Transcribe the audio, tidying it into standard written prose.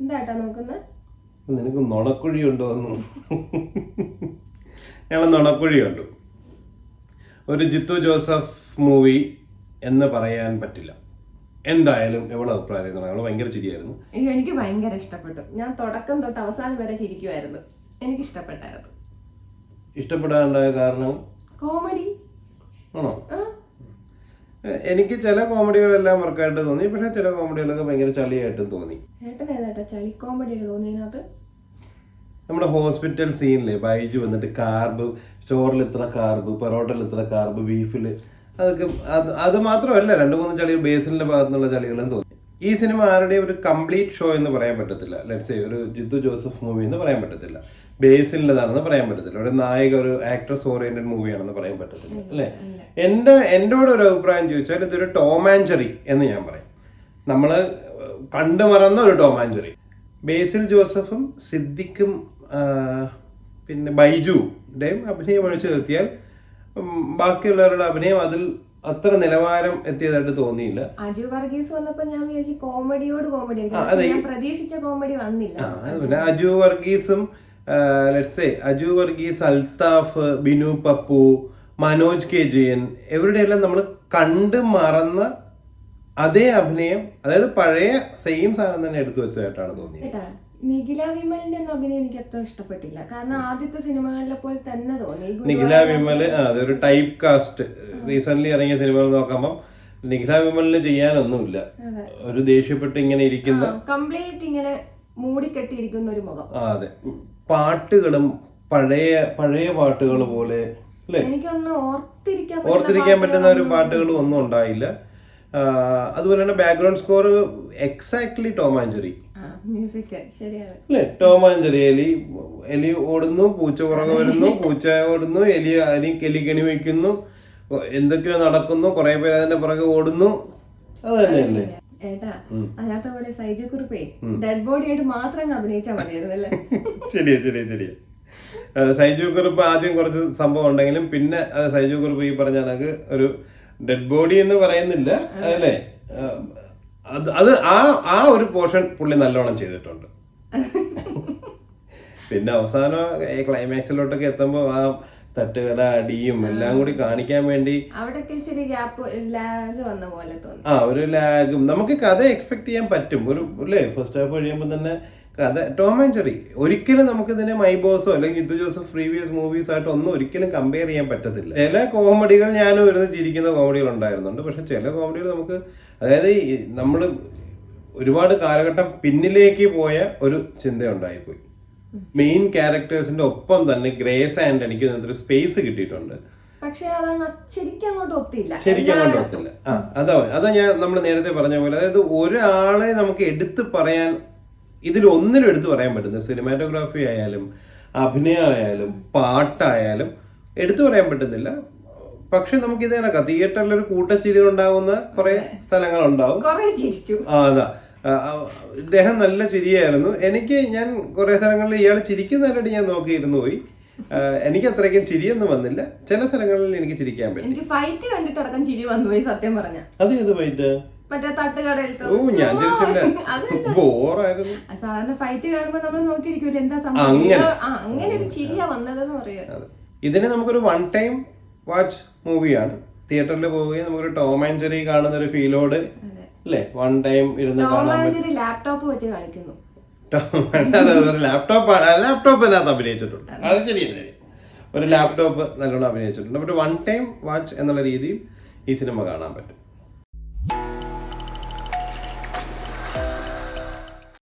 എന്താട്ടാ നോക്കുന്നത്? നിനക്ക് നുണക്കുഴി ഉണ്ടോ എന്ന്. ഞങ്ങൾ നുണക്കുഴി കണ്ടു. ഒരു ജിത്തു ജോസഫ് മൂവി എന്ന് പറയാൻ പറ്റില്ല. എന്തായാലും എവിടെ അഭിപ്രായം ഞങ്ങൾ ഭയങ്കര ചിരിയായിരുന്നു. അയ്യോ, എനിക്ക് ഭയങ്കര ഇഷ്ടപ്പെട്ടു. ഞാൻ തുടക്കം തൊട്ട് അവസാനം വരെ ചിരിക്കുമായിരുന്നു. എനിക്ക് ഇഷ്ടപ്പെട്ടായിരുന്നു. ഇഷ്ടപ്പെടാനുണ്ടായ കാരണം കോമഡി ആണോ? എനിക്ക് ചില കോമഡികളെല്ലാം വർക്കായിട്ട് തോന്നി, പക്ഷെ ചില കോമഡികളൊക്കെ ഭയങ്കര ചളിയായിട്ടും തോന്നി. ഏട്ടൻ ഏതാട്ടാ ചളി കോമഡി തോന്നിയതിനകത്ത്? നമ്മുടെ ഹോസ്പിറ്റൽ സീനില് ബൈജു വന്നിട്ട് കാർബ്, ചോറിൽ ഇത്ര കാർബ്, പൊറോട്ടയിൽ ഇത്ര കാർബ്, ബീഫിൽ അതൊക്കെ അത് മാത്രമല്ല, 2-3 ചളികൾ ബേസിലിന്റെ ഭാഗത്തുനിന്നുള്ള ചളികളും തോന്നി. ഈ സിനിമ ആരുടെയും ഒരു കംപ്ലീറ്റ് ഷോ എന്ന് പറയാൻ പറ്റത്തില്ല. ലെറ്റ്സ് സേ ഒരു ജിത്തു ജോസഫ് മൂവി എന്ന് പറയാൻ പറ്റത്തില്ല, ബേസിലിൻ്റെതാണെന്ന് പറയാൻ പറ്റത്തില്ല, ഒരു നായിക ഒരു ആക്ട്രസ് ഓറിയന്റഡ് മൂവിയാണെന്ന് പറയാൻ പറ്റത്തില്ല, അല്ലേ? എന്നോട് ഒരു അഭിപ്രായം ചോദിച്ചാൽ ഇതൊരു ടോം ആൻഡ് ജെറി എന്ന് ഞാൻ പറയും. നമ്മള് കണ്ടുമറന്ന ഒരു ടോം ആൻഡ് ജെറി. ബേസിൽ ജോസഫും സിദ്ദിഖും പിന്നെ ബൈജുടെയും അഭിനയം ഒഴിച്ചു നിർത്തിയാൽ ബാക്കിയുള്ളവരുടെ അഭിനയം അതിൽ അത്ര നിലവാരം എത്തിയതായിട്ട് തോന്നിയില്ല. അജു വർഗീസ് വന്നപ്പോ ഞാൻ വിചാരിച്ചു കോമഡിയോട് കോമഡി, പ്രതീക്ഷിച്ച കോമഡി വന്നില്ല. പിന്നെ അജു വർഗീസും അജു വർഗീസ്, അൽത്താഫ്, ബിനു പപ്പു, മനോജ് കെ ജയൻ ഇവരുടെയെല്ലാം നമ്മൾ കണ്ട് മറന്ന അതേ അഭിനയം, അതായത് പഴയ സെയിം സാധനം തന്നെ എടുത്തു വെച്ചതായിട്ടാണ് തോന്നിയത്. നിഖില വിമലിന്റെ അഭിനയം എനിക്ക് അത്ര ഇഷ്ടപ്പെട്ടില്ല. കാരണം ആദ്യത്തെ സിനിമകളിലെ പോലെ തന്നെ തോന്നി. നിഖില വിമല് അതൊരു ടൈപ്പ് കാസ്റ്റ്. റീസെന്റ് ഇറങ്ങിയ സിനിമകൾ നോക്കുമ്പോൾ നിഖില വിമലിന് ചെയ്യാനൊന്നുമില്ല. ഒരു ദേഷ്യപ്പെട്ട് ഇങ്ങനെ ഇരിക്കുന്ന, കംപ്ലീറ്റ് ഇങ്ങനെ മൂടിക്കെട്ടിയിരിക്കുന്ന ഒരു മുഖം. അതെ, പാട്ടുകളും പഴയ പാട്ടുകൾ പോലെ അല്ലേ, എനിക്കൊന്നും ഓർത്തിരിക്കാൻ പറ്റുന്ന ഒരു പാട്ടുകളും ഒന്നും ഉണ്ടായില്ല. അതുപോലെ തന്നെ background score exactly Tom and Jerry അല്ലേ? Tom and Jerry. എലി ഓടുന്നു, പൂച്ച പുറകെ വരുന്നു, പൂച്ച ഓടുന്നു, എലി കെണി വയ്ക്കുന്നു, എന്തൊക്കെയോ നടക്കുന്നു, കുറെ പേര് അതിന്റെ പുറകെ ഓടുന്നു. അത് തന്നെയല്ലേ ഏട്ടാ? അല്ലാത്ത പോലെ സൈജു കുറുപ്പേ ഡെഡ് ബോഡി ആയിട്ട് മാത്രം അഭിനയിച്ചാൽ മതിയായിരുന്നല്ലേ? ശരിയാ. സൈജു കുറുപ്പ് ആദ്യം കുറച്ച് സംഭവം ഉണ്ടെങ്കിലും പിന്നെ സൈജു കുറുപ്പ് ഈ പറഞ്ഞ കണക്ക് ഒരു ഡെഡ് ബോഡി എന്ന് പറയുന്നില്ല, അല്ലേ? അത് ആ ഒരു പോർഷൻ പുള്ളി നല്ലോണം ചെയ്തിട്ടുണ്ട്. പിന്നെ അവസാനം ക്ലൈമാക്സിലോട്ടൊക്കെ എത്തുമ്പോ ആ തട്ടുകട അടിയും എല്ലാം കൂടി കാണിക്കാൻ വേണ്ടി ഒരു ലാഗും നമുക്ക് കഥ എക്സ്പെക്ട് ചെയ്യാൻ പറ്റും. ഒരു അല്ലേ, ഫസ്റ്റ് ഹാഫ് കഴിയുമ്പോൾ തന്നെ കഥ ടോം ആൻഡ് ജെറി. ഒരിക്കലും നമുക്ക് ഇതിനെ മൈ ബോസോ അല്ലെങ്കിൽ ജിത്തു ജോസഫ് പ്രീവിയസ് മൂവീസ് ആയിട്ട് ഒന്നും ഒരിക്കലും കമ്പയർ ചെയ്യാൻ പറ്റത്തില്ല. ചില കോമഡികൾ ഞാനും ഇരുന്ന് ചിരിക്കുന്ന കോമഡികൾ ഉണ്ടായിരുന്നുണ്ട്, പക്ഷെ ചില കോമഡികൾ നമുക്ക്, അതായത് നമ്മൾ ഒരുപാട് കാലഘട്ടം പിന്നിലേക്ക് പോയ ഒരു ചിന്ത ഉണ്ടായിപ്പോയി. മെയിൻ ക്യാരക്ടേഴ്സിന്റെ ഒപ്പം തന്നെ ഗ്രേസ് ആന്റണിക്ക് ഒരു സ്പേസ് കിട്ടിയിട്ടുണ്ട്, പക്ഷെ ശരിക്കും അങ്ങോട്ട് ഒത്തില്ല. അതാ നമ്മൾ നേരത്തെ പറഞ്ഞ പോലെ, അതായത് ഒരാളെ നമുക്ക് എടുത്തു പറയാൻ, ഇതിലൊന്നിലും എടുത്തു പറയാൻ പറ്റുന്ന സിനിമാറ്റോഗ്രാഫി ആയാലും അഭിനയമായാലും പാട്ടായാലും എടുത്തു പറയാൻ പറ്റുന്നില്ല. പക്ഷെ നമുക്ക് ഇത് കണക്കാം, തിയേറ്ററിൽ ഒരു കൂട്ടച്ചിരി ഉണ്ടാകുന്ന കുറെ സ്ഥലങ്ങളുണ്ടാവും. അതാ, ഇദ്ദേഹം നല്ല ചിരിയായിരുന്നു. ഞാൻ കുറെ സ്ഥലങ്ങളിൽ ഇയാൾ ചിരിക്കുന്നതിനായിട്ട് ഞാൻ നോക്കിയിരുന്നു പോയി. എനിക്ക് അത്രയ്ക്കും ചിരിയൊന്നും വന്നില്ല. ചില സ്ഥലങ്ങളിൽ എനിക്ക് ചിരിക്കാൻ പറ്റും. എനിക്ക് ഫൈറ്റ് കണ്ടിട്ടടക്കം ചിരി വന്നു പോയി സത്യം പറഞ്ഞ. അത് ഏത് ഫൈറ്റ്? മറ്റേ തട്ടുകടയിൽ ബോറായിരുന്നു. സാധാരണ ഫൈറ്റ് കാണുമ്പോ നമ്മൾ നോക്കിയിരിക്കൂല എന്താ സംഭവം, അങ്ങനെ ഒരു ചിരിയാ വന്നതെന്ന് പറയാ. ഇതിന് നമുക്കൊരു വൺ ടൈം വാച്ച് മൂവിയാണ്. തിയേറ്ററിൽ പോവുകയും നമുക്കൊരു ടോം ആൻഡ് ജെറി കാണുന്ന ഒരു ഫീലോട് അല്ലേ, വൺ ടൈം ഇരുന്ന് കാണാൻ പറ്റും. ലാപ്ടോപ്പ് വെച്ച് കളിക്കുന്നു. ലാപ്ടോപ്പിനകത്ത് അഭിനയിച്ചിട്ടുണ്ട്, അത് ശരിയല്ലേ? ഒരു ലാപ്ടോപ്പ് നല്ലോണം അഭിനയിച്ചിട്ടുണ്ട്. ഒരു വൺ ടൈം വാച്ച് എന്നുള്ള രീതിയിൽ ഈ സിനിമ കാണാൻ പറ്റും.